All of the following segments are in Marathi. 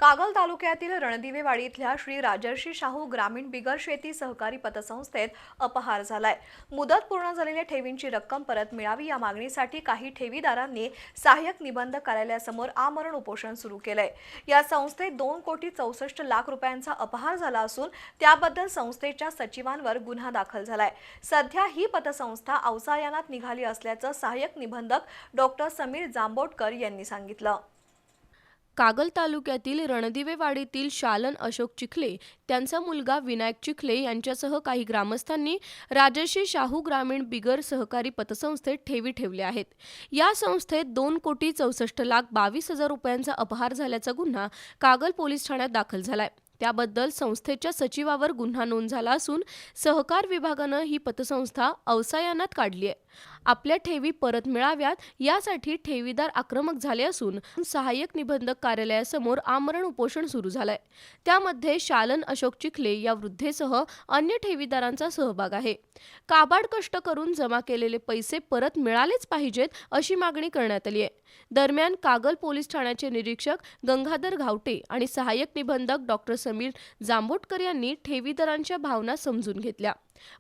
कागल तालुक्यातील रणदिवेवाडी इथल्या श्री राजर्षी शाहू ग्रामीण बिगर शेती सहकारी पतसंस्थेत अपहार झालाय। मुदत पूर्ण झालेल्या ठेवींची रक्कम परत मिळावी या मागणीसाठी काही ठेवीदारांनी सहाय्यक निबंधक कार्यालयासमोर आमरण उपोषण सुरू केलंय। या संस्थेत 2,64,00,000 रुपयांचा अपहार झाला असून त्याबद्दल संस्थेच्या सचिवांवर गुन्हा दाखल झालाय। सध्या ही पतसंस्था अवसायनात निघाली असल्याचं सहाय्यक निबंधक डॉक्टर समीर जांभोटकर यांनी सांगितलं। कागल तालुक्यातील रणदिवेवाडीतील शालन अशोक चिखले, त्यांचा मुलगा विनायक चिखले यांच्यासह काही ग्रामस्थांनी राजर्षी शाहू ग्रामीण बिगर सहकारी पतसंस्थेत ठेवी ठेवल्या आहेत। या संस्थेत 2,64,22,000 रुपयांचा अपहार झाल्याचा गुन्हा कागल पोलीस ठाण्यात दाखल झालाय। त्याबद्दल संस्थेच्या सचिवावर गुन्हा नोंद झाला असून सहकार विभागानं ही पतसंस्था अवसायनात काढली आहे। आपल्या ठेवी परत मिळाव्यात यासाठी ठेवीदार आक्रमक झाले असून सहाय्यक निबंधक कार्यालयासमोर आमरण उपोषण सुरू झालंय। त्यामध्ये शालन अशोक चिखले या वृद्धेसह अन्य ठेवीदारांचा सहभाग आहे। काबाड कष्ट करून जमा केलेले पैसे परत मिळालेच पाहिजेत अशी मागणी करण्यात आली आहे। दरम्यान कागल पोलीस ठाण्याचे निरीक्षक गंगाधर घावटे आणि सहाय्यक निबंधक डॉक्टर समीर जांभोटकर यांनी ठेवीदारांच्या भावना समजून घेतल्या।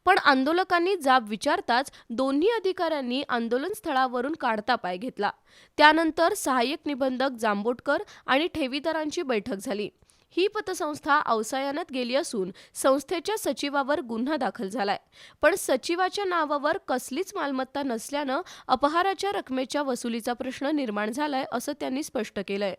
पण आंदोलकांनी जाब विचारताच दोन्ही अधिकाऱ्यांनी आंदोलन स्थळावरून काढता पाय घेतला। त्यानंतर सहाय्यक निबंधक जांभोटकर आणि ठेवीदारांची बैठक झाली। ही पतसंस्था अवसायनात गेली असून संस्थेच्या सचिवावर गुन्हा दाखल झालाय। पण सचिवाच्या नावावर कसलीच मालमत्ता नसल्यानं अपहाराच्या रकमेच्या वसुलीचा प्रश्न निर्माण झालाय असं त्यांनी स्पष्ट केलंय।